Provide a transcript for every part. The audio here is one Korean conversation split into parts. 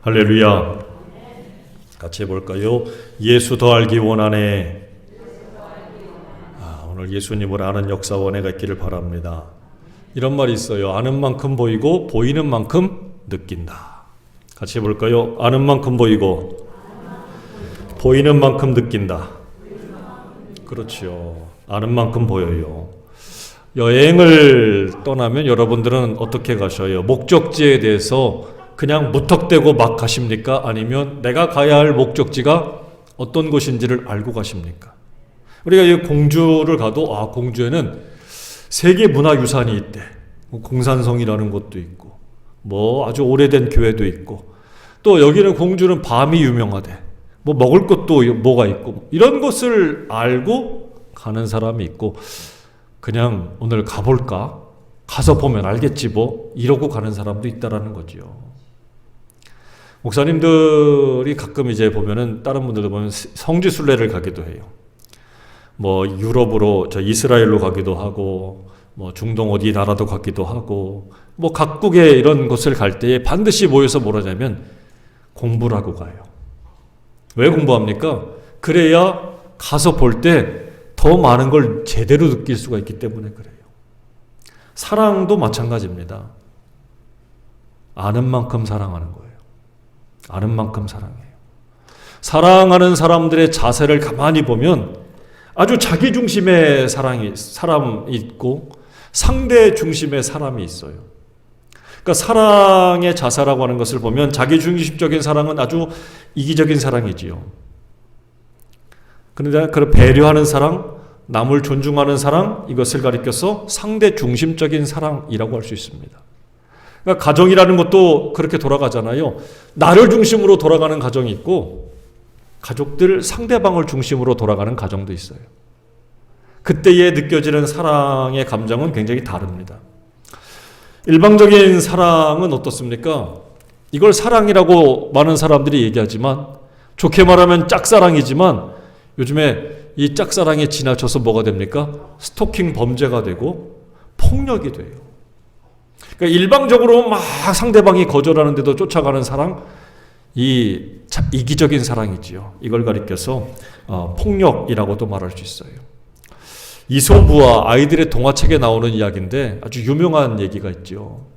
할렐루야. 같이 해볼까요? 예수 더 알기 원하네. 오늘 예수님을 아는 역사와 은혜가 있기를 바랍니다. 이런 말이 있어요. 아는 만큼 보이고 보이는 만큼 느낀다. 같이 해볼까요? 아는 만큼 보이고 보이는 만큼 느낀다. 그렇죠. 아는 만큼 보여요. 여행을 떠나면 여러분들은 어떻게 가셔요? 목적지에 대해서 그냥 무턱대고 막 가십니까? 아니면 내가 가야 할 목적지가 어떤 곳인지를 알고 가십니까? 우리가 이 공주를 가도 공주에는 세계 문화유산이 있대. 공산성이라는 곳도 있고 아주 오래된 교회도 있고 또 여기는 공주는 밤이 유명하대. 먹을 것도 뭐가 있고 이런 것을 알고 가는 사람이 있고 그냥 오늘 가볼까? 가서 보면 알겠지 이러고 가는 사람도 있다라는 거죠. 목사님들이 가끔 이제 보면은 다른 분들도 보면 성지순례를 가기도 해요. 유럽으로 이스라엘로 가기도 하고 중동 어디 나라도 가기도 하고 각국의 이런 곳을 갈 때에 반드시 모여서 뭘 하냐면 공부를 하고 가요. 왜 공부합니까? 그래야 가서 볼 때 더 많은 걸 제대로 느낄 수가 있기 때문에 그래요. 사랑도 마찬가지입니다. 아는 만큼 사랑하는 거예요. 아는 만큼 사랑해요. 사랑하는 사람들의 자세를 가만히 보면 아주 자기 중심의 사람이 있고 상대 중심의 사람이 있어요. 그러니까 사랑의 자세라고 하는 것을 보면 자기 중심적인 사랑은 아주 이기적인 사랑이지요. 그런데 그 배려하는 사랑, 남을 존중하는 사랑, 이것을 가리켜서 상대 중심적인 사랑이라고 할 수 있습니다. 그러니까 가정이라는 것도 그렇게 돌아가잖아요. 나를 중심으로 돌아가는 가정이 있고 가족들 상대방을 중심으로 돌아가는 가정도 있어요. 그때에 느껴지는 사랑의 감정은 굉장히 다릅니다. 일방적인 사랑은 어떻습니까? 이걸 사랑이라고 많은 사람들이 얘기하지만 좋게 말하면 짝사랑이지만 요즘에 이 짝사랑에 지나쳐서 뭐가 됩니까? 스토킹 범죄가 되고 폭력이 돼요. 그러니까 일방적으로 막 상대방이 거절하는데도 쫓아가는 사랑, 이기적인 사랑이지요. 이걸 가리켜서 폭력이라고도 말할 수 있어요. 이솝우와 아이들의 동화책에 나오는 이야기인데 아주 유명한 얘기가 있죠.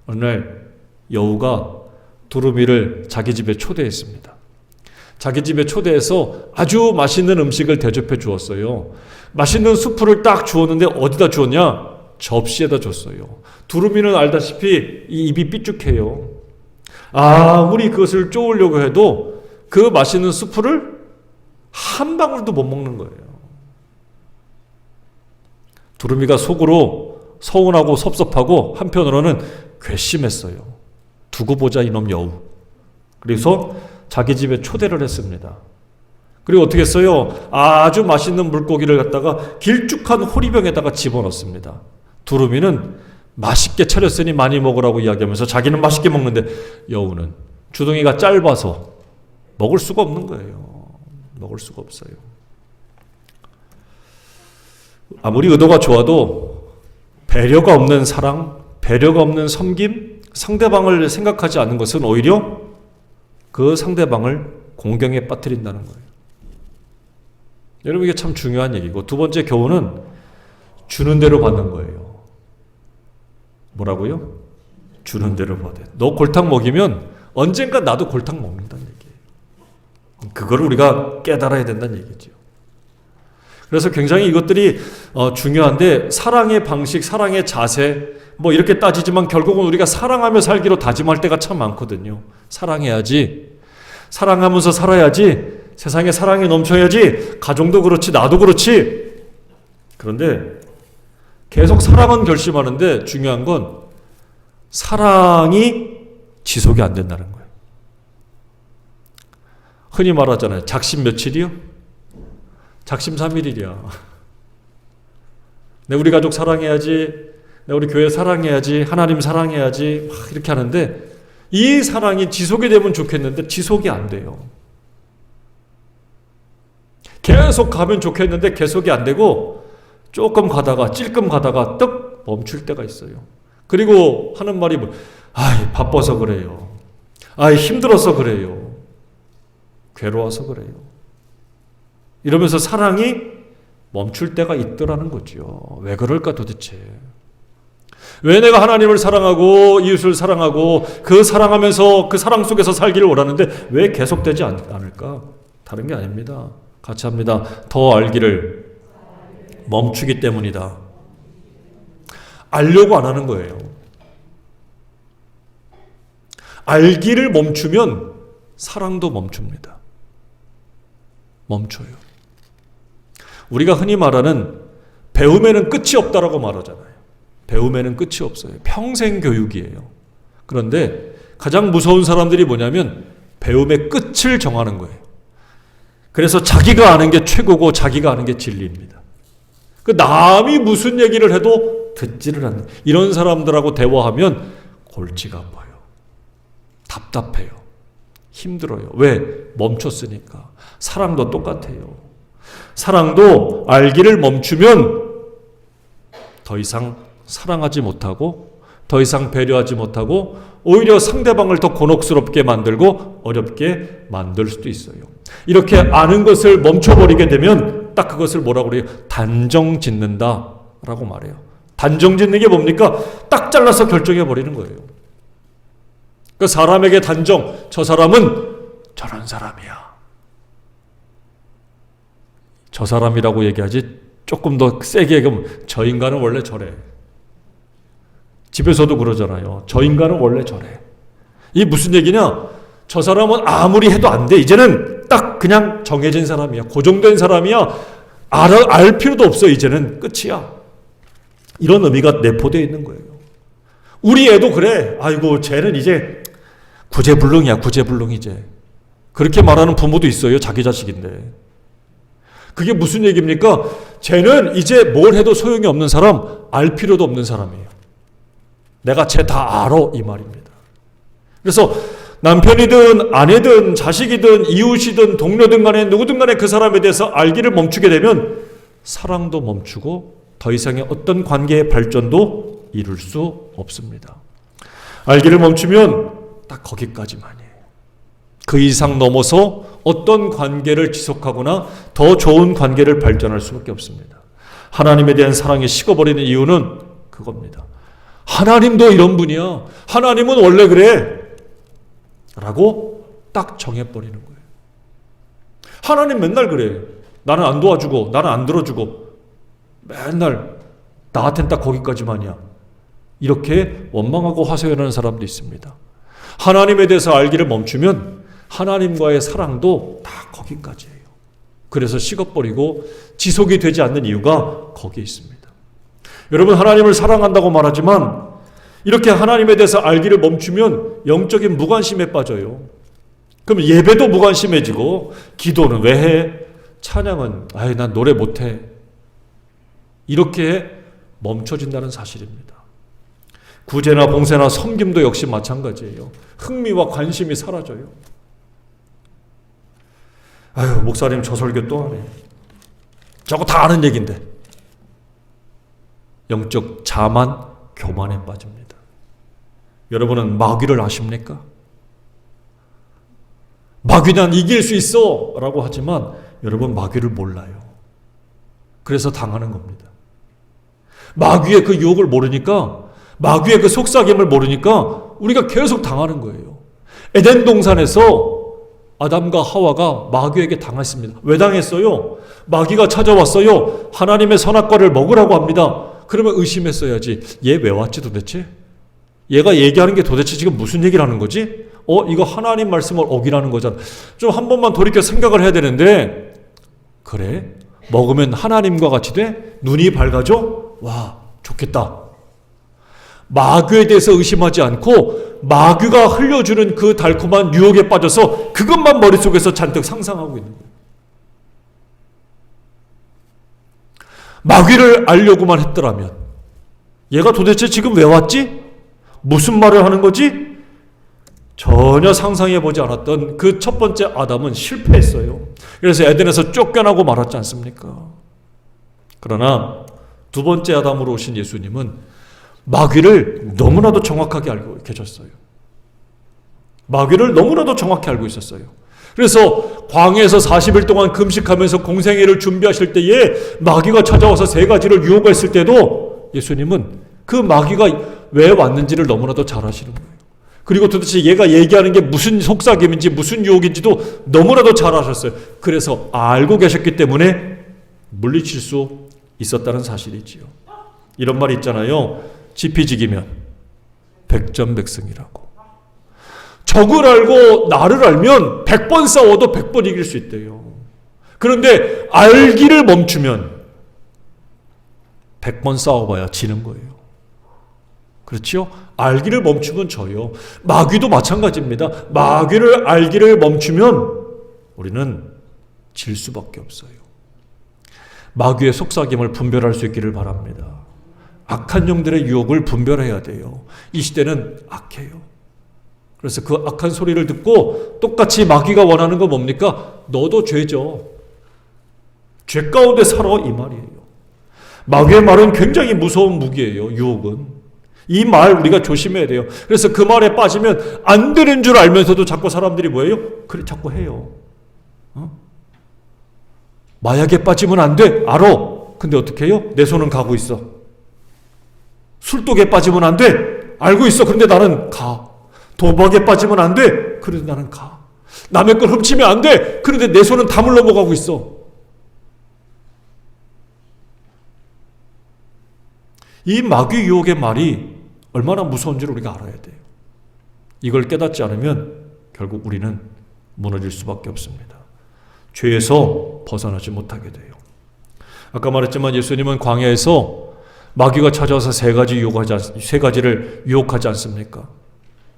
어느 날 여우가 두루미를 자기 집에 초대했습니다. 자기 집에 초대해서 아주 맛있는 음식을 대접해 주었어요. 맛있는 수프를 딱 주었는데 어디다 주었냐? 접시에다 줬어요. 두루미는 알다시피 이 입이 삐죽해요. 아무리 그것을 쪼으려고 해도 그 맛있는 수프를 한 방울도 못 먹는 거예요. 두루미가 속으로 서운하고 섭섭하고 한편으로는 괘씸했어요. 두고 보자 이놈 여우. 그래서 자기 집에 초대를 했습니다. 그리고 어떻게 했어요? 아주 맛있는 물고기를 갖다가 길쭉한 호리병에다가 집어넣습니다. 두루미는 맛있게 차렸으니 많이 먹으라고 이야기하면서 자기는 맛있게 먹는데 여우는 주둥이가 짧아서 먹을 수가 없는 거예요. 먹을 수가 없어요. 아무리 의도가 좋아도 배려가 없는 사랑, 배려가 없는 섬김, 상대방을 생각하지 않는 것은 오히려 그 상대방을 공경에 빠뜨린다는 거예요. 여러분 이게 참 중요한 얘기고 두 번째 교훈은 주는 대로 받는 거예요. 뭐라고요? 주는 대로 받아. 너 골탕 먹이면 언젠가 나도 골탕 먹는다는 얘기예요. 그걸 우리가 깨달아야 된다는 얘기죠. 그래서 굉장히 이것들이 중요한데 사랑의 방식, 사랑의 자세 이렇게 따지지만 결국은 우리가 사랑하며 살기로 다짐할 때가 참 많거든요. 사랑해야지. 사랑하면서 살아야지. 세상에 사랑이 넘쳐야지. 가정도 그렇지. 나도 그렇지. 그런데 계속 사랑은 결심하는데 중요한 건 사랑이 지속이 안 된다는 거예요. 흔히 말하잖아요. 작심 며칠이요? 작심 3일이야. 내 우리 가족 사랑해야지. 내 우리 교회 사랑해야지. 하나님 사랑해야지. 막 이렇게 하는데 이 사랑이 지속이 되면 좋겠는데 지속이 안 돼요. 계속 가면 좋겠는데 계속이 안 되고 조금 가다가 찔끔 가다가 떡 멈출 때가 있어요. 그리고 하는 말이 바빠서 그래요. 힘들어서 그래요. 괴로워서 그래요. 이러면서 사랑이 멈출 때가 있더라는 거죠. 왜 그럴까 도대체? 왜 내가 하나님을 사랑하고 이웃을 사랑하고 그 사랑하면서 그 사랑 속에서 살기를 원하는데 왜 계속되지 않을까? 다른 게 아닙니다. 같이 합니다. 더 알기를 멈추기 때문이다. 알려고 안 하는 거예요. 알기를 멈추면 사랑도 멈춥니다. 멈춰요. 우리가 흔히 말하는 배움에는 끝이 없다라고 말하잖아요. 배움에는 끝이 없어요. 평생 교육이에요. 그런데 가장 무서운 사람들이 뭐냐면 배움의 끝을 정하는 거예요. 그래서 자기가 아는 게 최고고 자기가 아는 게 진리입니다. 그 남이 무슨 얘기를 해도 듣지를 않는 이런 사람들하고 대화하면 골치가 아파요. 답답해요. 힘들어요. 왜? 멈췄으니까. 사랑도 똑같아요. 사랑도 알기를 멈추면 더 이상 사랑하지 못하고 더 이상 배려하지 못하고 오히려 상대방을 더 곤혹스럽게 만들고 어렵게 만들 수도 있어요. 이렇게 아는 것을 멈춰버리게 되면 딱 그것을 뭐라고 그래요? 단정 짓는다 라고 말해요. 단정 짓는 게 뭡니까? 딱 잘라서 결정해 버리는 거예요. 그 사람에게 단정, 저 사람은 저런 사람이야. 저 사람이라고 얘기하지 조금 더 세게 얘기하면 저 인간은 원래 저래. 집에서도 그러잖아요. 저 인간은 원래 저래. 이 무슨 얘기냐? 저 사람은 아무리 해도 안 돼. 이제는 딱 그냥 정해진 사람이야. 고정된 사람이야. 알 필요도 없어. 이제는 끝이야. 이런 의미가 내포되어 있는 거예요. 우리 애도 그래. 아이고 쟤는 이제 구제불능이야. 구제불능 이제. 그렇게 말하는 부모도 있어요. 자기 자식인데. 그게 무슨 얘기입니까? 쟤는 이제 뭘 해도 소용이 없는 사람, 알 필요도 없는 사람이에요. 내가 쟤 다 알아 이 말입니다. 그래서 남편이든 아내든 자식이든 이웃이든 동료든 간에 누구든 간에 그 사람에 대해서 알기를 멈추게 되면 사랑도 멈추고 더 이상의 어떤 관계의 발전도 이룰 수 없습니다. 알기를 멈추면 딱 거기까지만이에요. 그 이상 넘어서 어떤 관계를 지속하거나 더 좋은 관계를 발전할 수밖에 없습니다. 하나님에 대한 사랑이 식어버리는 이유는 그겁니다. 하나님도 이런 분이야. 하나님은 원래 그래. 라고 딱 정해버리는 거예요. 하나님 맨날 그래. 나는 안 도와주고 나는 안 들어주고 맨날 나한텐 딱 거기까지만이야. 이렇게 원망하고 하소연하는 사람도 있습니다. 하나님에 대해서 알기를 멈추면 하나님과의 사랑도 다 거기까지예요. 그래서 식어버리고 지속이 되지 않는 이유가 거기에 있습니다. 여러분 하나님을 사랑한다고 말하지만 이렇게 하나님에 대해서 알기를 멈추면 영적인 무관심에 빠져요. 그럼 예배도 무관심해지고 기도는 왜 해? 찬양은 난 노래 못해. 이렇게 멈춰진다는 사실입니다. 구제나 봉사나 섬김도 역시 마찬가지예요. 흥미와 관심이 사라져요. 목사님 저 설교 또 하네. 저거 다 아는 얘기인데. 영적 자만, 교만에 빠집니다. 여러분은 마귀를 아십니까? 마귀는 이길 수 있어 라고 하지만 여러분 마귀를 몰라요. 그래서 당하는 겁니다. 마귀의 그 유혹을 모르니까, 마귀의 그 속삭임을 모르니까 우리가 계속 당하는 거예요. 에덴 동산에서 아담과 하와가 마귀에게 당했습니다. 왜 당했어요? 마귀가 찾아왔어요. 하나님의 선악과를 먹으라고 합니다. 그러면 의심했어야지. 얘 왜 왔지 도대체? 얘가 얘기하는 게 도대체 지금 무슨 얘기를 하는 거지? 이거 하나님 말씀을 어기라는 거잖아. 좀 한 번만 돌이켜 생각을 해야 되는데, 그래? 먹으면 하나님과 같이 돼? 눈이 밝아져? 와, 좋겠다. 마귀에 대해서 의심하지 않고 마귀가 흘려주는 그 달콤한 유혹에 빠져서 그것만 머릿속에서 잔뜩 상상하고 있는 거예요. 마귀를 알려고만 했더라면 얘가 도대체 지금 왜 왔지? 무슨 말을 하는 거지? 전혀 상상해보지 않았던 그 첫 번째 아담은 실패했어요. 그래서 에덴에서 쫓겨나고 말았지 않습니까? 그러나 두 번째 아담으로 오신 예수님은 마귀를 너무나도 정확하게 알고 계셨어요. 마귀를 너무나도 정확히 알고 있었어요. 그래서 광야에서 40일 동안 금식하면서 공생애를 준비하실 때에 마귀가 찾아와서 세 가지를 유혹했을 때도 예수님은 그 마귀가 왜 왔는지를 너무나도 잘 아시는 거예요. 그리고 도대체 얘가 얘기하는 게 무슨 속삭임인지 무슨 유혹인지도 너무나도 잘 아셨어요. 그래서 알고 계셨기 때문에 물리칠 수 있었다는 사실이지요. 이런 말이 있잖아요. 지피지기면 백전백승이라고. 적을 알고 나를 알면 100번 싸워도 100번 이길 수 있대요. 그런데 알기를 멈추면 100번 싸워봐야 지는 거예요. 그렇죠? 알기를 멈추면 져요. 마귀도 마찬가지입니다. 마귀를 알기를 멈추면 우리는 질 수밖에 없어요. 마귀의 속삭임을 분별할 수 있기를 바랍니다. 악한 영들의 유혹을 분별해야 돼요. 이 시대는 악해요. 그래서 그 악한 소리를 듣고 똑같이 마귀가 원하는 건 뭡니까? 너도 죄죠. 죄 가운데 살아, 이 말이에요. 마귀의 말은 굉장히 무서운 무기예요. 유혹은. 이 말 우리가 조심해야 돼요. 그래서 그 말에 빠지면 안 되는 줄 알면서도 자꾸 사람들이 뭐예요? 그래 자꾸 해요. 마약에 빠지면 안 돼. 알아. 근데 어떻게 해요? 내 손은 가고 있어. 술독에 빠지면 안 돼. 알고 있어. 그런데 나는 가. 도박에 빠지면 안 돼. 그런데 나는 가. 남의 걸 훔치면 안 돼. 그런데 내 손은 담을 넘어가고 있어. 이 마귀 유혹의 말이 얼마나 무서운지를 우리가 알아야 돼요. 이걸 깨닫지 않으면 결국 우리는 무너질 수밖에 없습니다. 죄에서 벗어나지 못하게 돼요. 아까 말했지만 예수님은 광야에서 마귀가 찾아와서 세 가지를 유혹하지 않습니까?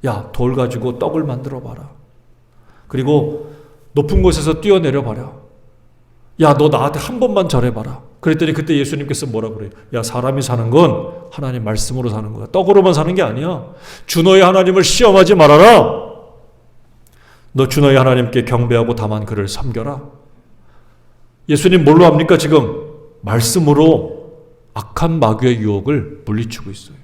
야, 돌 가지고 떡을 만들어 봐라. 그리고 높은 곳에서 뛰어내려 봐라. 야, 너 나한테 한 번만 절해봐라. 그랬더니 그때 예수님께서 뭐라고 그래요? 야, 사람이 사는 건 하나님 말씀으로 사는 거야. 떡으로만 사는 게 아니야. 주 너의 하나님을 시험하지 말아라. 너 주 너의 하나님께 경배하고 다만 그를 섬겨라. 예수님 뭘로 합니까 지금? 말씀으로 악한 마귀의 유혹을 물리치고 있어요.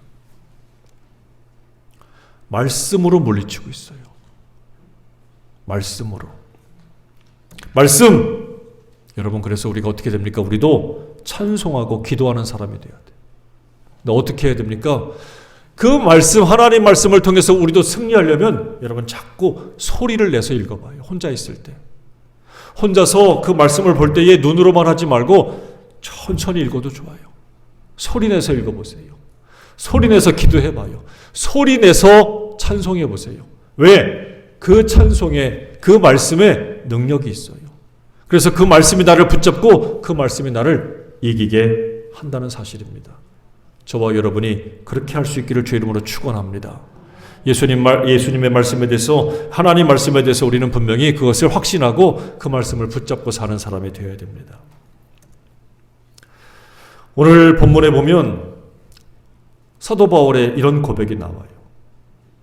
말씀으로 물리치고 있어요. 말씀으로. 말씀! 여러분, 그래서 우리가 어떻게 됩니까? 우리도 찬송하고 기도하는 사람이 돼야 돼요. 근데 어떻게 해야 됩니까? 그 말씀, 하나님 말씀을 통해서 우리도 승리하려면 여러분 자꾸 소리를 내서 읽어봐요. 혼자 있을 때. 혼자서 그 말씀을 볼 때에 눈으로만 하지 말고 천천히 읽어도 좋아요. 소리 내서 읽어보세요. 소리 내서 기도해봐요. 소리 내서 찬송해보세요. 왜? 그 찬송에, 그 말씀에 능력이 있어요. 그래서 그 말씀이 나를 붙잡고 그 말씀이 나를 이기게 한다는 사실입니다. 저와 여러분이 그렇게 할 수 있기를 주의 이름으로 축원합니다. 예수님의 말씀에 대해서, 하나님 말씀에 대해서 우리는 분명히 그것을 확신하고 그 말씀을 붙잡고 사는 사람이 되어야 됩니다. 오늘 본문에 보면 사도 바울의 이런 고백이 나와요.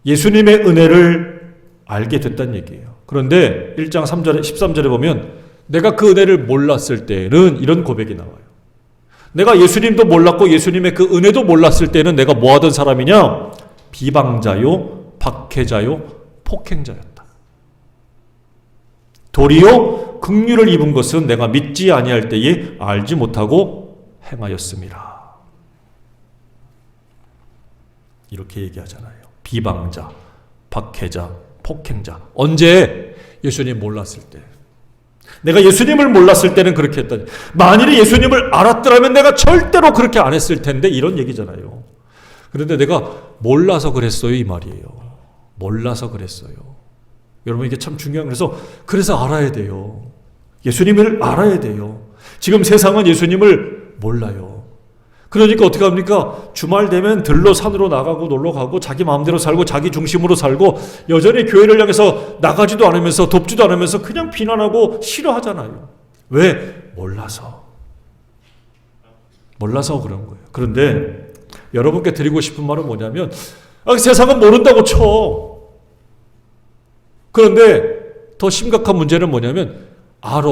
예수님의 은혜를 알게 됐다는 얘기예요. 그런데 1장 3절에 13절에 보면 내가 그 은혜를 몰랐을 때는 이런 고백이 나와요. 내가 예수님도 몰랐고 예수님의 그 은혜도 몰랐을 때는 내가 뭐 하던 사람이냐? 비방자요, 박해자요, 폭행자였다. 도리어 긍휼을 입은 것은 내가 믿지 아니할 때에 알지 못하고 행하였음이라. 이렇게 얘기하잖아요. 비방자, 박해자, 폭행자. 언제? 예수님 몰랐을 때. 내가 예수님을 몰랐을 때는 그렇게 했다. 만일에 예수님을 알았더라면 내가 절대로 그렇게 안 했을 텐데, 이런 얘기잖아요. 그런데 내가 몰라서 그랬어요, 이 말이에요. 몰라서 그랬어요. 여러분, 이게 참 중요한 거라서 그래서 알아야 돼요. 예수님을 알아야 돼요. 지금 세상은 예수님을 몰라요. 그러니까 어떻게 합니까? 주말 되면 들로 산으로 나가고 놀러 가고 자기 마음대로 살고 자기 중심으로 살고 여전히 교회를 향해서 나가지도 않으면서 돕지도 않으면서 그냥 비난하고 싫어하잖아요. 왜? 몰라서. 몰라서 그런 거예요. 그런데 여러분께 드리고 싶은 말은 뭐냐면, 세상은 모른다고 쳐. 그런데 더 심각한 문제는 뭐냐면, 알아.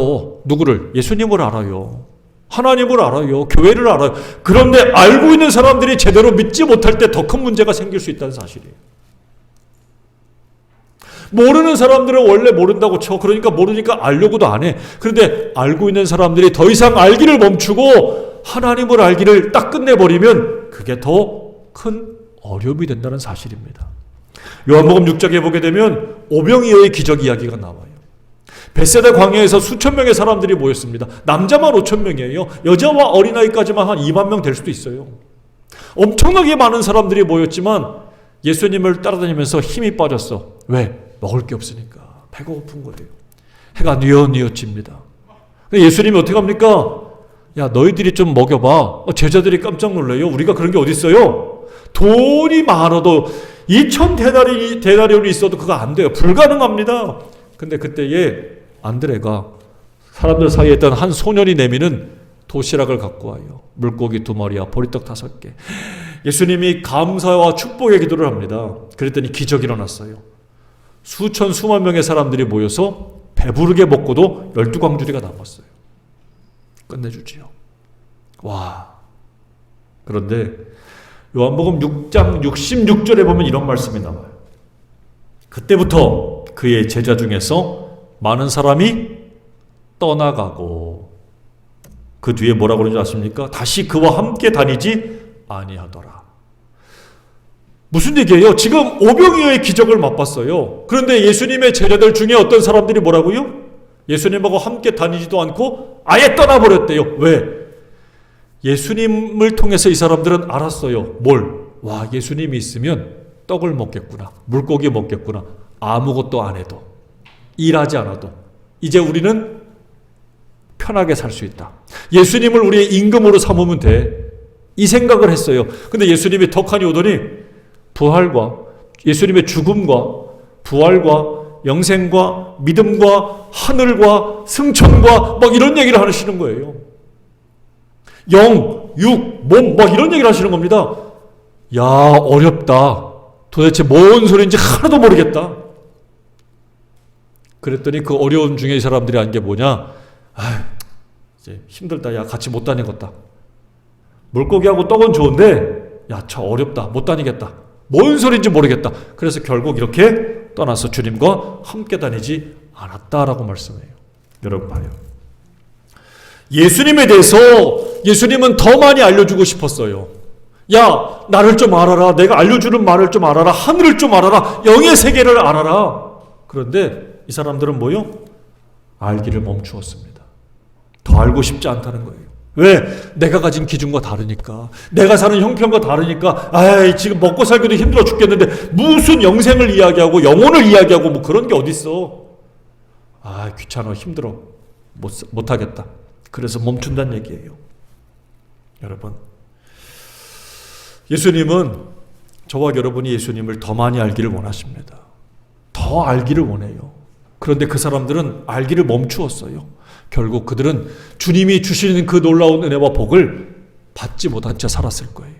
누구를? 예수님을 알아요. 하나님을 알아요. 교회를 알아요. 그런데 알고 있는 사람들이 제대로 믿지 못할 때 더 큰 문제가 생길 수 있다는 사실이에요. 모르는 사람들은 원래 모른다고 쳐. 그러니까 모르니까 알려고도 안 해. 그런데 알고 있는 사람들이 더 이상 알기를 멈추고 하나님을 알기를 딱 끝내버리면 그게 더 큰 어려움이 된다는 사실입니다. 요한복음 6장에 보게 되면 오병이어의 기적 이야기가 나와요. 벳세다 광야에서 수천 명의 사람들이 모였습니다. 남자만 5천 명이에요. 여자와 어린아이까지만 한 2만 명 될 수도 있어요. 엄청나게 많은 사람들이 모였지만 예수님을 따라다니면서 힘이 빠졌어. 왜? 먹을 게 없으니까. 배가 고픈 거예요. 해가 뉘어집니다. 예수님이 어떻게 합니까? 야, 너희들이 좀 먹여봐. 제자들이 깜짝 놀래요. 우리가 그런 게 어디 있어요? 돈이 많아도 2,000데나리온이 있어도 그거 안 돼요. 불가능합니다. 근데 그때에 안드레가 사람들 사이에 있던 한 소년이 내미는 도시락을 갖고 와요. 물고기 2마리와 보리떡 5개. 예수님이 감사와 축복의 기도를 합니다. 그랬더니 기적이 일어났어요. 수천 수만 명의 사람들이 모여서 배부르게 먹고도 12광주리가 남았어요. 끝내주지요. 와. 그런데 요한복음 6장 66절에 보면 이런 말씀이 나와요. 그때부터 그의 제자 중에서 많은 사람이 떠나가고 그 뒤에 뭐라고 그러는지 아십니까? 다시 그와 함께 다니지 아니하더라. 무슨 얘기예요? 지금 오병이어의 기적을 맛봤어요. 그런데 예수님의 제자들 중에 어떤 사람들이 뭐라고요? 예수님하고 함께 다니지도 않고 아예 떠나버렸대요. 왜? 예수님을 통해서 이 사람들은 알았어요. 뭘? 와, 예수님이 있으면 떡을 먹겠구나. 물고기 먹겠구나. 아무것도 안 해도. 일하지 않아도. 이제 우리는 편하게 살 수 있다. 예수님을 우리의 임금으로 삼으면 돼. 이 생각을 했어요. 근데 예수님이 덕하니 오더니 부활과 예수님의 죽음과 부활과 영생과 믿음과 하늘과 승천과 막 이런 얘기를 하시는 거예요. 영, 육, 몸 막 이런 얘기를 하시는 겁니다. 야, 어렵다. 도대체 뭔 소리인지 하나도 모르겠다. 그랬더니 그 어려움 중에 이 사람들이 한 게 뭐냐? 아, 이제 힘들다. 야, 같이 못 다니겠다. 물고기하고 떡은 좋은데 야, 저 어렵다. 못 다니겠다. 뭔 소리인지 모르겠다. 그래서 결국 이렇게 떠나서 주님과 함께 다니지 않았다라고 말씀해요. 여러분 봐요. 예수님에 대해서 예수님은 더 많이 알려주고 싶었어요. 야, 나를 좀 알아라. 내가 알려주는 말을 좀 알아라. 하늘을 좀 알아라. 영의 세계를 알아라. 그런데 이 사람들은 뭐요? 알기를 멈추었습니다. 더 알고 싶지 않다는 거예요. 왜? 내가 가진 기준과 다르니까. 내가 사는 형편과 다르니까. 아이, 지금 먹고 살기도 힘들어 죽겠는데 무슨 영생을 이야기하고 영혼을 이야기하고 뭐 그런 게 어딨어. 아, 귀찮아. 힘들어. 못하겠다. 그래서 멈춘다는 얘기예요. 여러분, 예수님은 저와 여러분이 예수님을 더 많이 알기를 원하십니다. 더 알기를 원해요. 그런데 그 사람들은 알기를 멈추었어요. 결국 그들은 주님이 주시는 그 놀라운 은혜와 복을 받지 못한 채 살았을 거예요.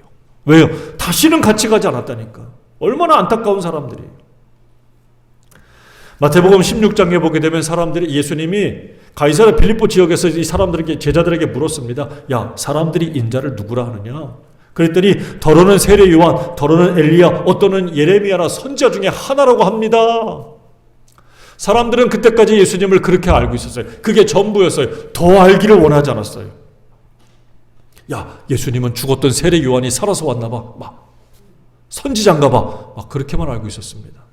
왜요? 다시는 같이 가지 않았다니까. 얼마나 안타까운 사람들이에요. 마태복음 16장에 보게 되면 사람들이 예수님이 가이사랴 빌립보 지역에서 이 사람들에게 제자들에게 물었습니다. 야, 사람들이 인자를 누구라 하느냐? 그랬더니 더러는 세례 요한, 더러는 엘리야, 어떠는 예레미야나 선지자 중에 하나라고 합니다. 사람들은 그때까지 예수님을 그렇게 알고 있었어요. 그게 전부였어요. 더 알기를 원하지 않았어요. 야, 예수님은 죽었던 세례 요한이 살아서 왔나 봐. 막 선지자인가 봐. 막 그렇게만 알고 있었습니다.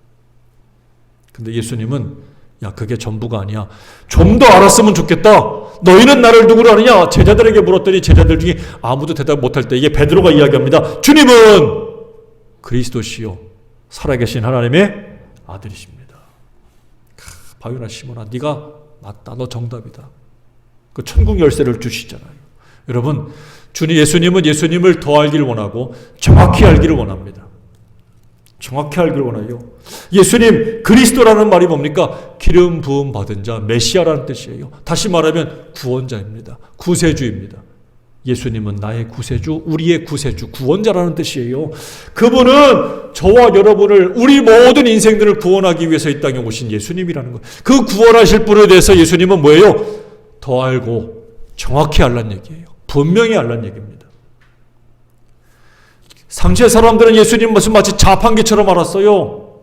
근데 예수님은 야, 그게 전부가 아니야. 좀 더 알았으면 좋겠다. 너희는 나를 누구로 아느냐? 제자들에게 물었더니 제자들 중에 아무도 대답 못할 때 이게 베드로가 이야기합니다. 주님은 그리스도시요 살아계신 하나님의 아들이십니다. 바요나 시몬아, 네가 맞다. 너 정답이다. 그 천국 열쇠를 주시잖아요. 여러분, 예수님은 예수님을 더 알기를 원하고 정확히 알기를 원합니다. 정확히 알기를 원해요. 예수님 그리스도라는 말이 뭡니까? 기름 부음 받은 자, 메시아라는 뜻이에요. 다시 말하면 구원자입니다. 구세주입니다. 예수님은 나의 구세주, 우리의 구세주, 구원자라는 뜻이에요. 그분은 저와 여러분을, 우리 모든 인생들을 구원하기 위해서 이 땅에 오신 예수님이라는 거예요. 그 구원하실 분에 대해서 예수님은 뭐예요? 더 알고 정확히 알란 얘기예요. 분명히 알란 얘기입니다. 당시의 사람들은 예수님 무슨 마치 자판기처럼 알았어요.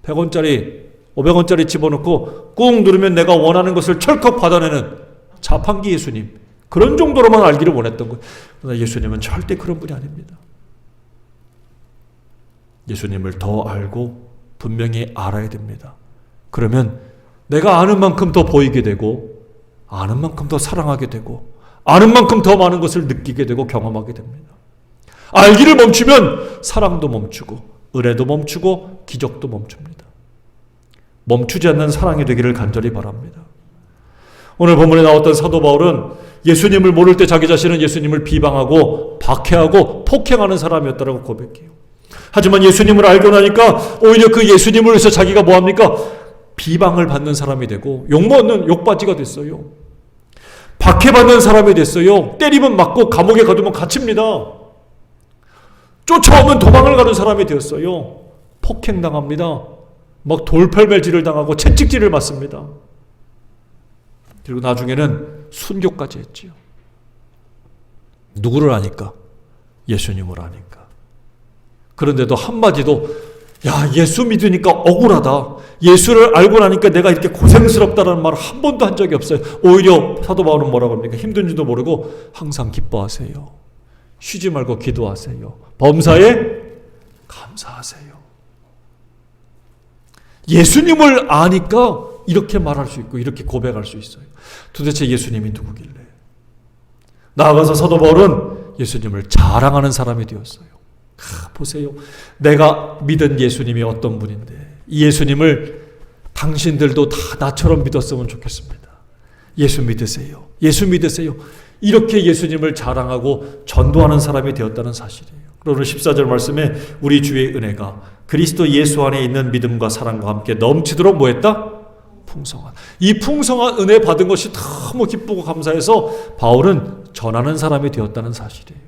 100원짜리 500원짜리 집어넣고 꾹 누르면 내가 원하는 것을 철컥 받아내는 자판기 예수님. 그런 정도로만 알기를 원했던 거예요. 그러나 예수님은 절대 그런 분이 아닙니다. 예수님을 더 알고 분명히 알아야 됩니다. 그러면 내가 아는 만큼 더 보이게 되고 아는 만큼 더 사랑하게 되고 아는 만큼 더 많은 것을 느끼게 되고 경험하게 됩니다. 알기를 멈추면 사랑도 멈추고 은혜도 멈추고 기적도 멈춥니다. 멈추지 않는 사랑이 되기를 간절히 바랍니다. 오늘 본문에 나왔던 사도 바울은 예수님을 모를 때 자기 자신은 예수님을 비방하고 박해하고 폭행하는 사람이었다고 고백해요. 하지만 예수님을 알고 나니까 오히려 그 예수님을 위해서 자기가 뭐합니까? 비방을 받는 사람이 되고 욕먹는 욕바지가 됐어요. 박해받는 사람이 됐어요. 때리면 맞고 감옥에 가두면 갇힙니다. 쫓아오면 도망을 가는 사람이 되었어요. 폭행당합니다. 막 돌팔매질을 당하고 채찍질을 맞습니다. 그리고 나중에는 순교까지 했지요. 누구를 아니까? 예수님을 아니까. 그런데도 한마디도 야, 예수 믿으니까 억울하다. 예수를 알고 나니까 내가 이렇게 고생스럽다라는 말을 한 번도 한 적이 없어요. 오히려 사도 바울은 뭐라고 합니까? 힘든지도 모르고 항상 기뻐하세요. 쉬지 말고 기도하세요. 범사에 감사하세요. 예수님을 아니까 이렇게 말할 수 있고 이렇게 고백할 수 있어요. 도대체 예수님이 누구길래? 나아가서 사도 바울은 예수님을 자랑하는 사람이 되었어요. 보세요. 내가 믿은 예수님이 어떤 분인데 이 예수님을 당신들도 다 나처럼 믿었으면 좋겠습니다. 예수 믿으세요. 예수 믿으세요. 이렇게 예수님을 자랑하고 전도하는 사람이 되었다는 사실이에요. 오늘 14절 말씀에 우리 주의 은혜가 그리스도 예수 안에 있는 믿음과 사랑과 함께 넘치도록 뭐했다? 풍성한. 이 풍성한 은혜 받은 것이 너무 기쁘고 감사해서 바울은 전하는 사람이 되었다는 사실이에요.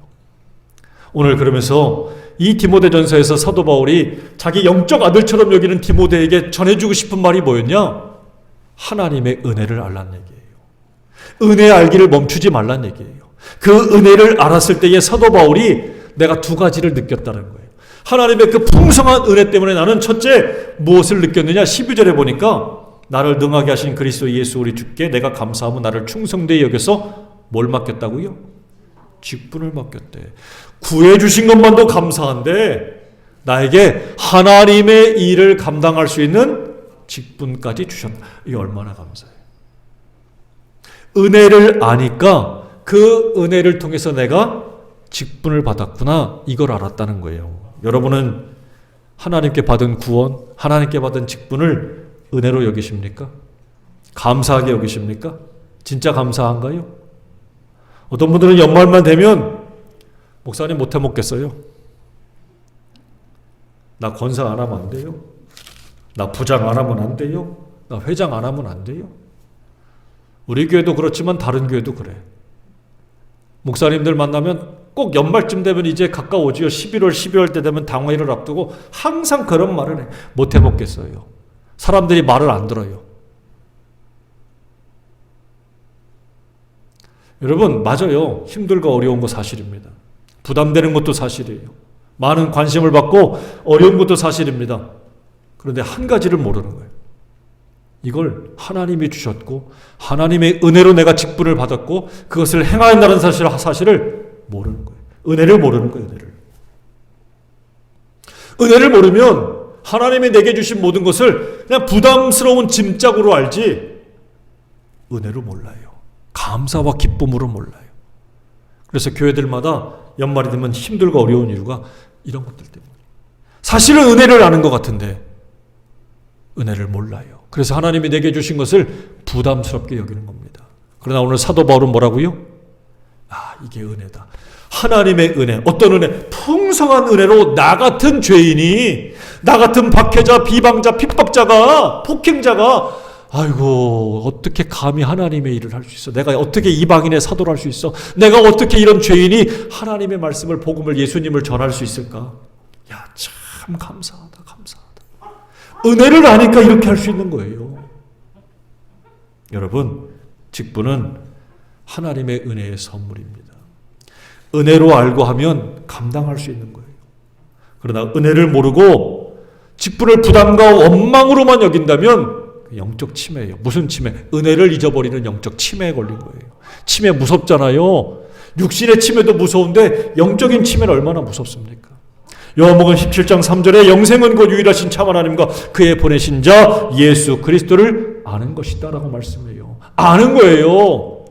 오늘 그러면서 이 디모데전서에서 사도 바울이 자기 영적 아들처럼 여기는 디모데에게 전해주고 싶은 말이 뭐였냐? 하나님의 은혜를 알란 얘기예요. 은혜 알기를 멈추지 말란 얘기예요. 그 은혜를 알았을 때의 사도 바울이 내가 두 가지를 느꼈다는 거예요. 하나님의 그 풍성한 은혜 때문에 나는 첫째 무엇을 느꼈느냐? 12절에 보니까 나를 능하게 하신 그리스도 예수 우리 주께 내가 감사하면 나를 충성되이 여겨서 뭘 맡겼다고요? 직분을 맡겼대. 구해주신 것만도 감사한데 나에게 하나님의 일을 감당할 수 있는 직분까지 주셨다. 이게 얼마나 감사해요. 은혜를 아니까 그 은혜를 통해서 내가 직분을 받았구나 이걸 알았다는 거예요. 여러분은 하나님께 받은 구원, 하나님께 받은 직분을 은혜로 여기십니까? 감사하게 여기십니까? 진짜 감사한가요? 어떤 분들은 연말만 되면 목사님 못해 먹겠어요. 나 권사 안 하면 안 돼요. 나 부장 안 하면 안 돼요. 나 회장 안 하면 안 돼요. 우리 교회도 그렇지만 다른 교회도 그래. 목사님들 만나면 꼭 연말쯤 되면 이제 가까워지요. 11월, 12월 때 되면 당회를 앞두고 항상 그런 말을 해. 못해 먹겠어요. 사람들이 말을 안 들어요. 여러분 맞아요. 힘들고 어려운 거 사실입니다. 부담되는 것도 사실이에요. 많은 관심을 받고 어려운 것도 사실입니다. 그런데 한 가지를 모르는 거예요. 이걸 하나님이 주셨고 하나님의 은혜로 내가 직분을 받았고 그것을 행하야 한다는 사실을 모르는 거예요. 은혜를 모르는 거예요. 은혜를 모르면 하나님이 내게 주신 모든 것을 그냥 부담스러운 짐짝으로 알지 은혜로 몰라요. 감사와 기쁨으로 몰라요. 그래서 교회들마다 연말이 되면 힘들고 어려운 이유가 이런 것들 때문에. 사실은 은혜를 아는 것 같은데 은혜를 몰라요. 그래서 하나님이 내게 주신 것을 부담스럽게 여기는 겁니다. 그러나 오늘 사도 바울은 뭐라고요? 이게 은혜다. 하나님의 은혜. 어떤 은혜? 풍성한 은혜로 나 같은 죄인이, 나 같은 박해자, 비방자, 핍박자가, 폭행자가 아이고 어떻게 감히 하나님의 일을 할 수 있어? 내가 어떻게 이방인의 사도를 할 수 있어? 내가 어떻게 이런 죄인이 하나님의 말씀을 복음을 예수님을 전할 수 있을까? 야, 참 감사하다. 은혜를 아니까 이렇게 할 수 있는 거예요. 여러분 직분은 하나님의 은혜의 선물입니다. 은혜로 알고 하면 감당할 수 있는 거예요. 그러나 은혜를 모르고 직분을 부담과 원망으로만 여긴다면 영적 치매예요. 무슨 치매? 은혜를 잊어버리는 영적 치매에 걸린 거예요. 치매 무섭잖아요. 육신의 치매도 무서운데 영적인 치매는 얼마나 무섭습니까? 요한복음 17장 3절에 영생은 곧 유일하신 참 하나님과 그의 보내신 자 예수 그리스도를 아는 것이다 라고 말씀해요. 아는 거예요.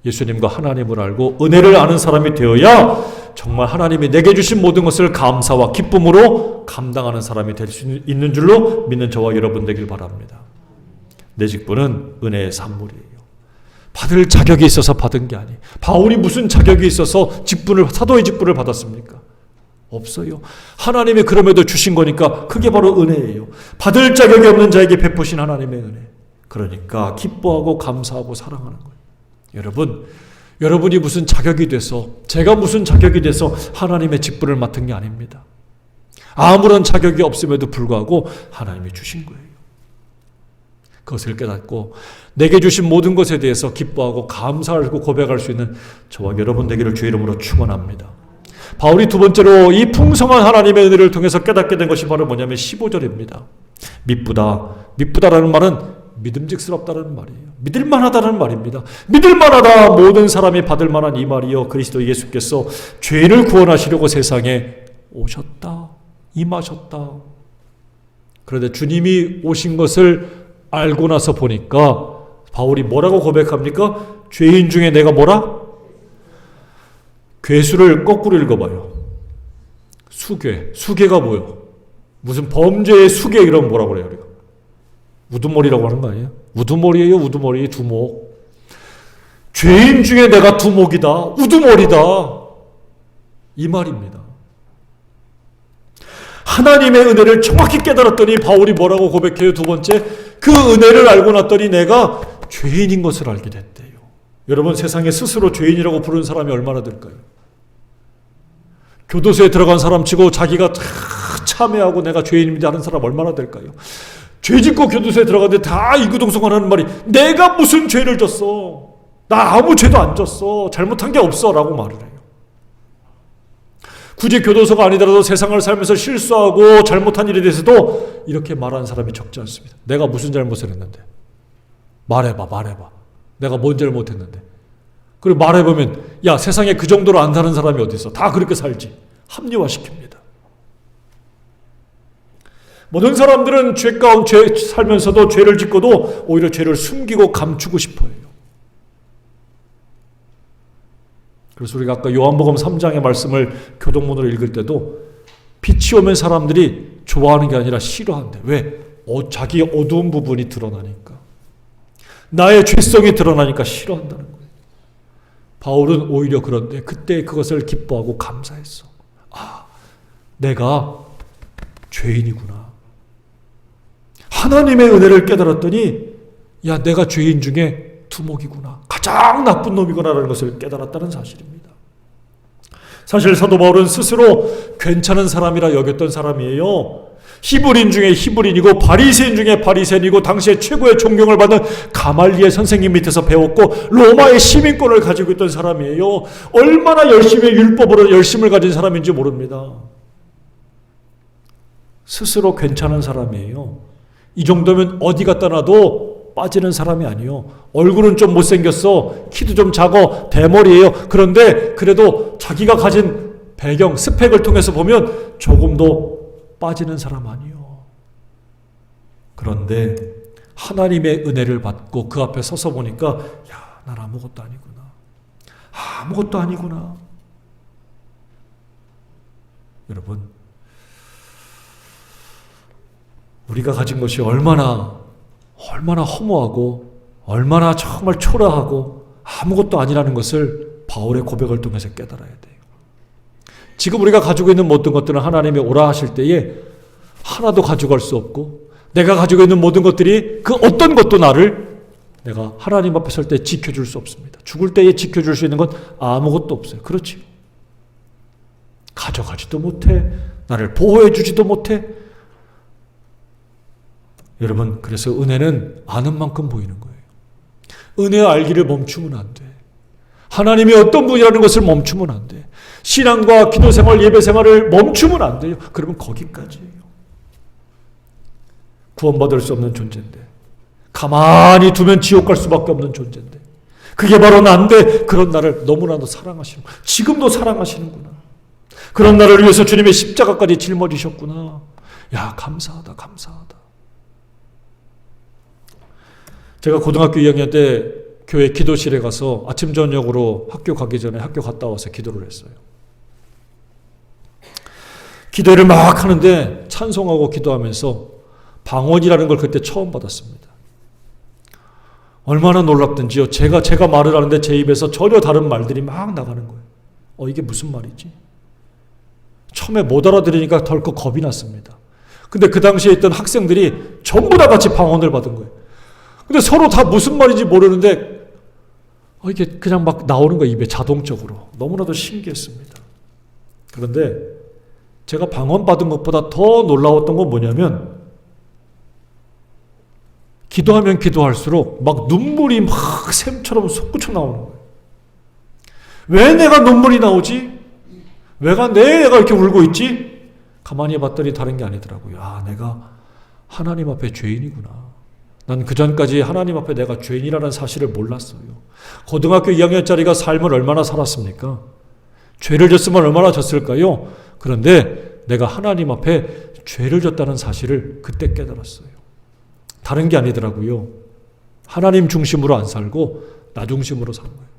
예수님과 하나님을 알고 은혜를 아는 사람이 되어야 정말 하나님이 내게 주신 모든 것을 감사와 기쁨으로 감당하는 사람이 될 수 있는 줄로 믿는 저와 여러분 되길 바랍니다. 내 직분은 은혜의 산물이에요. 받을 자격이 있어서 받은 게 아니에요. 바울이 무슨 자격이 있어서 사도의 직분을 받았습니까? 없어요. 하나님이 그럼에도 주신 거니까 그게 바로 은혜예요. 받을 자격이 없는 자에게 베푸신 하나님의 은혜. 그러니까 기뻐하고 감사하고 사랑하는 거예요. 여러분이 무슨 자격이 돼서, 제가 무슨 자격이 돼서 하나님의 직분을 맡은 게 아닙니다. 아무런 자격이 없음에도 불구하고 하나님이 주신 거예요. 그것을 깨닫고 내게 주신 모든 것에 대해서 기뻐하고 감사하고 고백할 수 있는 저와 여러분 되기를 주의 이름으로 축원합니다. 바울이 두 번째로 이 풍성한 하나님의 은혜를 통해서 깨닫게 된 것이 바로 뭐냐면 15절입니다. 미쁘다라는 말은 믿음직스럽다는 말이에요. 믿을만하다는 말입니다. 믿을만하다, 모든 사람이 받을 만한 이 말이요, 그리스도 예수께서 죄인을 구원하시려고 세상에 오셨다, 임하셨다. 그런데 주님이 오신 것을 알고 나서 보니까 바울이 뭐라고 고백합니까? 죄인 중에 내가 뭐라? 괴수를 거꾸로 읽어봐요. 수괴가 뭐요? 무슨 범죄의 수괴 이러면 뭐라고 그래요? 우리가 우두머리라고 하는 거 아니에요? 우두머리예요. 우두머리, 두목. 죄인 중에 내가 두목이다, 우두머리다, 이 말입니다. 하나님의 은혜를 정확히 깨달았더니 바울이 뭐라고 고백해요? 두 번째, 그 은혜를 알고 났더니 내가 죄인인 것을 알게 됐대요. 여러분, 세상에 스스로 죄인이라고 부르는 사람이 얼마나 될까요? 교도소에 들어간 사람 치고 자기가 참회하고 내가 죄인입니다 하는 사람 얼마나 될까요? 죄 짓고 교도소에 들어갔는데 다 이구동성하는 말이, 내가 무슨 죄를 졌어, 나 아무 죄도 안 졌어, 잘못한 게 없어 라고 말을 해요. 굳이 교도소가 아니더라도 세상을 살면서 실수하고 잘못한 일에 대해서도 이렇게 말하는 사람이 적지 않습니다. 내가 무슨 잘못을 했는데, 말해봐. 내가 뭔 잘못했는데. 그리고 말해보면, 야, 세상에 그 정도로 안 사는 사람이 어디 있어. 다 그렇게 살지. 합리화시킵니다. 모든 사람들은 죄 살면서도 죄를 짓고도 오히려 죄를 숨기고 감추고 싶어요. 그래서 우리가 아까 요한복음 3장의 말씀을 교동문으로 읽을 때도 빛이 오면 사람들이 좋아하는 게 아니라 싫어한대. 왜? 자기의 어두운 부분이 드러나니까. 나의 죄성이 드러나니까 싫어한다는 거예요. 바울은 오히려 그런데 그때 그것을 기뻐하고 감사했어. 아, 내가 죄인이구나. 하나님의 은혜를 깨달았더니, 야, 내가 죄인 중에 두목이구나, 가장 나쁜 놈이구나라는 것을 깨달았다는 사실입니다. 사실 사도 바울은 스스로 괜찮은 사람이라 여겼던 사람이에요. 히브리인 중에 히브리인이고 바리새인 중에 바리새인이고 당시에 최고의 존경을 받는 가말리엘 선생님 밑에서 배웠고 로마의 시민권을 가지고 있던 사람이에요. 얼마나 열심히 율법으로 열심을 가진 사람인지 모릅니다. 스스로 괜찮은 사람이에요. 이 정도면 어디 갖다 놔도 빠지는 사람이 아니에요. 얼굴은 좀 못생겼어, 키도 좀 작아, 대머리예요. 그런데 그래도 자기가 가진 배경, 스펙을 통해서 보면 조금도 빠지는 사람 아니에요. 그런데 하나님의 은혜를 받고 그 앞에 서서 보니까, 야, 난 아무것도 아니구나. 아무것도 아니구나. 여러분, 우리가 가진 것이 얼마나 허무하고 얼마나 정말 초라하고 아무것도 아니라는 것을 바울의 고백을 통해서 깨달아야 돼요. 지금 우리가 가지고 있는 모든 것들은 하나님이 오라 하실 때에 하나도 가져갈 수 없고, 내가 가지고 있는 모든 것들이 그 어떤 것도 내가 하나님 앞에 설 때 지켜줄 수 없습니다. 죽을 때에 지켜줄 수 있는 건 아무것도 없어요. 그렇지요. 가져가지도 못해, 나를 보호해 주지도 못해. 여러분, 그래서 은혜는 아는 만큼 보이는 거예요. 은혜 알기를 멈추면 안 돼. 하나님이 어떤 분이라는 것을 멈추면 안 돼. 신앙과 기도생활, 예배생활을 멈추면 안 돼요. 그러면 거기까지예요. 구원받을 수 없는 존재인데, 가만히 두면 지옥 갈 수밖에 없는 존재인데, 그게 바로 난데 그런 나를 너무나도 사랑하시는, 지금도 사랑하시는구나. 그런 나를 위해서 주님의 십자가까지 짊어지셨구나. 야, 감사하다, 감사하다. 제가 고등학교 2학년 때 교회 기도실에 가서 아침 저녁으로 학교 가기 전에 학교 갔다 와서 기도를 했어요. 기도를 막 하는데 찬송하고 기도하면서 방언이라는 걸 그때 처음 받았습니다. 얼마나 놀랍든지요. 제가 말을 하는데 제 입에서 전혀 다른 말들이 막 나가는 거예요. 이게 무슨 말이지? 처음에 못 알아들으니까 덜컥 겁이 났습니다. 근데 그 당시에 있던 학생들이 전부 다 같이 방언을 받은 거예요. 근데 서로 다 무슨 말인지 모르는데 이게 그냥 막 나오는 거예요. 입에 자동적으로. 너무나도 신기했습니다. 그런데 제가 방언 받은 것보다 더 놀라웠던 건 뭐냐면, 기도하면 기도할수록 막 눈물이 막 샘처럼 솟구쳐 나오는 거예요. 왜 내가 눈물이 나오지? 왜 내가 이렇게 울고 있지? 가만히 봤더니 다른 게 아니더라고요. 아, 내가 하나님 앞에 죄인이구나. 난 그전까지 하나님 앞에 내가 죄인이라는 사실을 몰랐어요. 고등학교 2학년짜리가 삶을 얼마나 살았습니까? 죄를 졌으면 얼마나 졌을까요? 그런데 내가 하나님 앞에 죄를 졌다는 사실을 그때 깨달았어요. 다른 게 아니더라고요. 하나님 중심으로 안 살고 나 중심으로 산 거예요.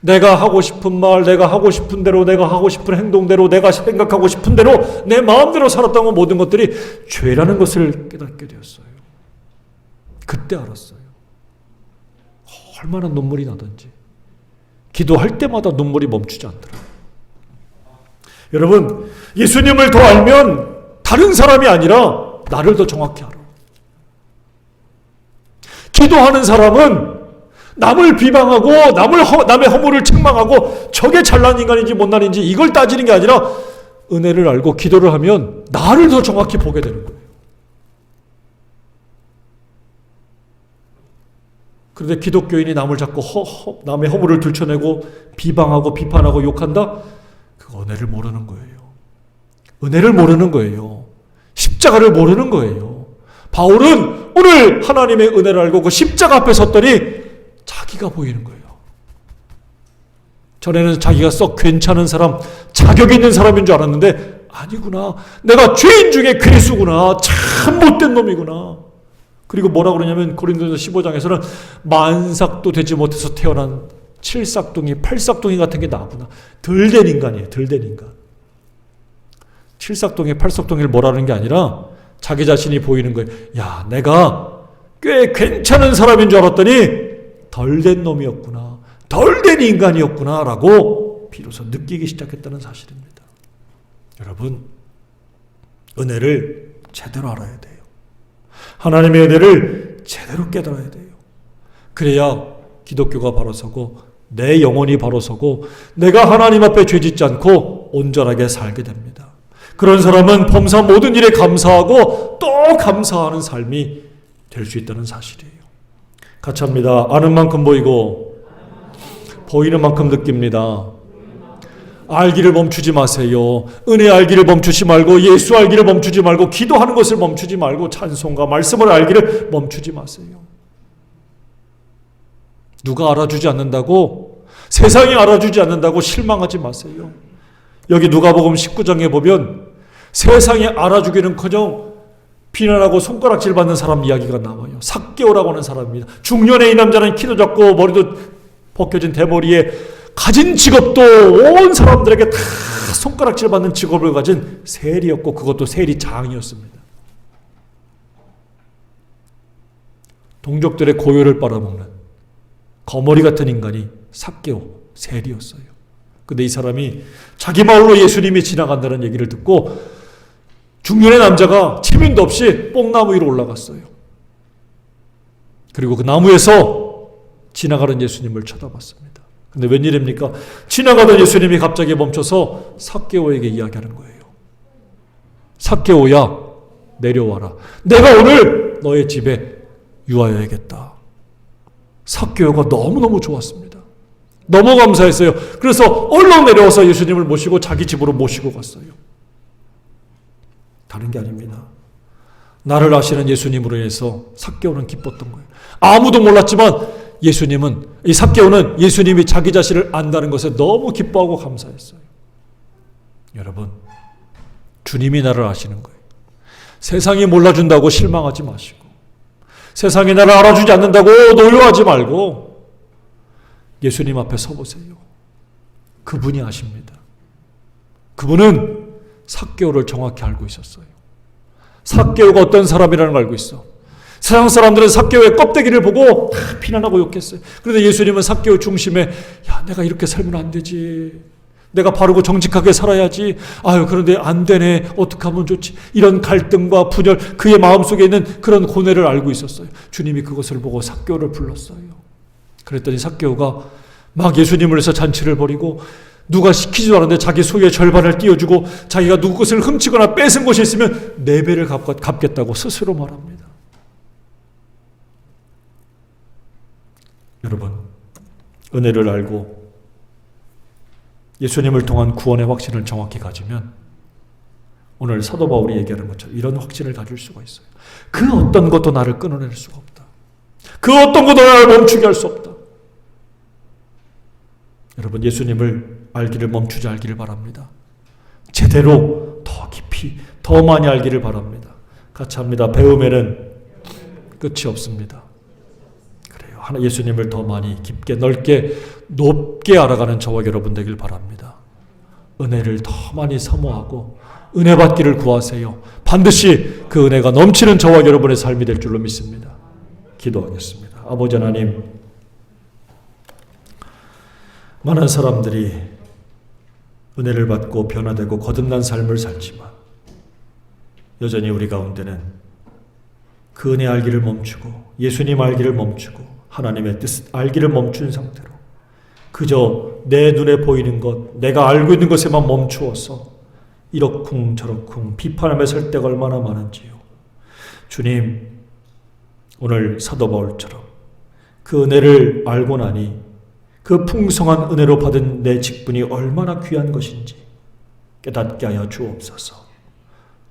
내가 하고 싶은 말, 내가 하고 싶은 대로, 내가 하고 싶은 행동대로, 내가 생각하고 싶은 대로 내 마음대로 살았던 모든 것들이 죄라는 것을 깨닫게 되었어요. 그때 알았어요. 얼마나 눈물이 나던지. 기도할 때마다 눈물이 멈추지 않더라고요. 여러분, 예수님을 더 알면 다른 사람이 아니라 나를 더 정확히 알아. 기도하는 사람은 남을 비방하고 남의 허물을 책망하고 저게 잘난 인간인지 못난 인지 이걸 따지는 게 아니라 은혜를 알고 기도를 하면 나를 더 정확히 보게 되는 거예요. 그런데 기독교인이 남을 자꾸 남의 허물을 들춰내고 비방하고 비판하고 욕한다? 그 은혜를 모르는 거예요. 은혜를 모르는 거예요. 십자가를 모르는 거예요. 바울은 오늘 하나님의 은혜를 알고 그 십자가 앞에 섰더니 자기가 보이는 거예요. 전에는 자기가 썩 괜찮은 사람, 자격 있는 사람인 줄 알았는데 아니구나. 내가 죄인 중에 괴수구나. 참 못된 놈이구나. 그리고 뭐라 그러냐면 고린도전서 15장에서는 만삭도 되지 못해서 태어난 7삭둥이, 8삭둥이 같은 게 나구나. 덜 된 인간이에요. 덜 된 인간. 7삭둥이, 8삭둥이를 뭐라는 게 아니라 자기 자신이 보이는 거예요. 야, 내가 꽤 괜찮은 사람인 줄 알았더니 덜 된 놈이었구나. 덜 된 인간이었구나 라고 비로소 느끼기 시작했다는 사실입니다. 여러분, 은혜를 제대로 알아야 돼요. 하나님의 은혜를 제대로 깨달아야 돼요. 그래야 기독교가 바로 서고 내 영혼이 바로 서고 내가 하나님 앞에 죄짓지 않고 온전하게 살게 됩니다. 그런 사람은 범사한 모든 일에 감사하고 또 감사하는 삶이 될 수 있다는 사실이에요. 같이 합니다. 아는 만큼 보이고 보이는 만큼 느낍니다. 알기를 멈추지 마세요. 은혜 알기를 멈추지 말고 예수 알기를 멈추지 말고 기도하는 것을 멈추지 말고 찬송과 말씀을 알기를 멈추지 마세요. 누가 알아주지 않는다고, 세상이 알아주지 않는다고 실망하지 마세요. 여기 누가복음 19장에 보면 세상이 알아주기는커녕 비난하고 손가락질 받는 사람 이야기가 나와요. 삭개오라고 하는 사람입니다. 중년의 이 남자는 키도 작고 머리도 벗겨진 대머리에 가진 직업도 온 사람들에게 다 손가락질 받는 직업을 가진 세리였고 그것도 세리장이었습니다. 동족들의 고요를 빨아먹는 거머리 같은 인간이 삭개오, 세리였어요. 근데 이 사람이 자기 마을로 예수님이 지나간다는 얘기를 듣고 중년의 남자가 체면도 없이 뽕나무 위로 올라갔어요. 그리고 그 나무에서 지나가는 예수님을 쳐다봤습니다. 근데 웬일입니까? 지나가던 예수님이 갑자기 멈춰서 삭개오에게 이야기하는 거예요. 삭개오야, 내려와라. 내가 오늘 너의 집에 유하여야겠다. 삭개오가 너무너무 좋았습니다. 너무 감사했어요. 그래서 얼른 내려와서 예수님을 모시고 자기 집으로 모시고 갔어요. 다른 게 아닙니다. 나를 아시는 예수님으로 인해서 삭개오는 기뻤던 거예요. 아무도 몰랐지만 예수님은, 이 삭개오는 예수님이 자기 자신을 안다는 것에 너무 기뻐하고 감사했어요. 여러분, 주님이 나를 아시는 거예요. 세상이 몰라준다고 실망하지 마시고, 세상이 나를 알아주지 않는다고 노여워하지 말고 예수님 앞에 서보세요. 그분이 아십니다. 그분은 삭개오를 정확히 알고 있었어요. 삭개오가 어떤 사람이라는 걸 알고 있어. 세상 사람들은 삭개오의 껍데기를 보고 다 비난하고 욕했어요. 그런데 예수님은 삭개오 중심에, 야, 내가 이렇게 살면 안 되지. 내가 바르고 정직하게 살아야지. 아유, 그런데 안 되네. 어떻게 하면 좋지? 이런 갈등과 분열, 그의 마음속에 있는 그런 고뇌를 알고 있었어요. 주님이 그것을 보고 삭개오를 불렀어요. 그랬더니 삭개오가 막 예수님을 위해서 잔치를 벌이고, 누가 시키지도 않았는데 자기 소유의 절반을 띄워주고, 자기가 누구 것을 훔치거나 뺏은 것이 있으면 4배를 갚겠다고 스스로 말합니다. 여러분, 은혜를 알고 예수님을 통한 구원의 확신을 정확히 가지면 오늘 사도 바울이 얘기하는 것처럼 이런 확신을 가질 수가 있어요. 그 어떤 것도 나를 끊어낼 수가 없다. 그 어떤 것도 나를 멈추게 할 수 없다. 여러분, 예수님을 알기를 멈추지 알기를 바랍니다. 제대로 더 깊이 더 많이 알기를 바랍니다. 같이 합니다. 배움에는 끝이 없습니다. 그래요. 예수님을 더 많이 깊게 넓게 높게 알아가는 저와 여러분 되길 바랍니다. 은혜를 더 많이 사모하고 은혜 받기를 구하세요. 반드시 그 은혜가 넘치는 저와 여러분의 삶이 될 줄로 믿습니다. 기도하겠습니다. 아버지 하나님, 많은 사람들이 은혜를 받고 변화되고 거듭난 삶을 살지만 여전히 우리 가운데는 그 은혜 알기를 멈추고 예수님 알기를 멈추고 하나님의 뜻 알기를 멈춘 상태로 그저 내 눈에 보이는 것, 내가 알고 있는 것에만 멈추어서 이러쿵 저러쿵 비판하며 설 때가 얼마나 많은지요. 주님, 오늘 사도 바울처럼 그 은혜를 알고 나니 그 풍성한 은혜로 받은 내 직분이 얼마나 귀한 것인지 깨닫게 하여 주옵소서.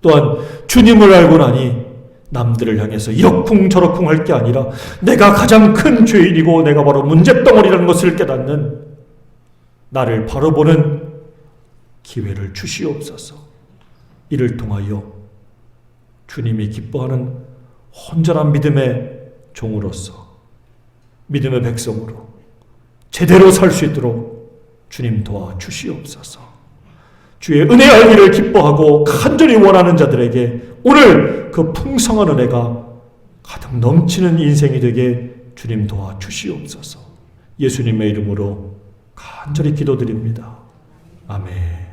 또한 주님을 알고 나니 남들을 향해서 이러쿵 저러쿵 할 게 아니라 내가 가장 큰 죄인이고 내가 바로 문제덩어리라는 것을 깨닫는 나를 바로 보는 기회를 주시옵소서. 이를 통하여 주님이 기뻐하는 온전한 믿음의 종으로서 믿음의 백성으로 제대로 살 수 있도록 주님 도와주시옵소서. 주의 은혜 알기를 기뻐하고 간절히 원하는 자들에게 오늘 그 풍성한 은혜가 가득 넘치는 인생이 되게 주님 도와주시옵소서. 예수님의 이름으로 간절히 기도드립니다. 아멘.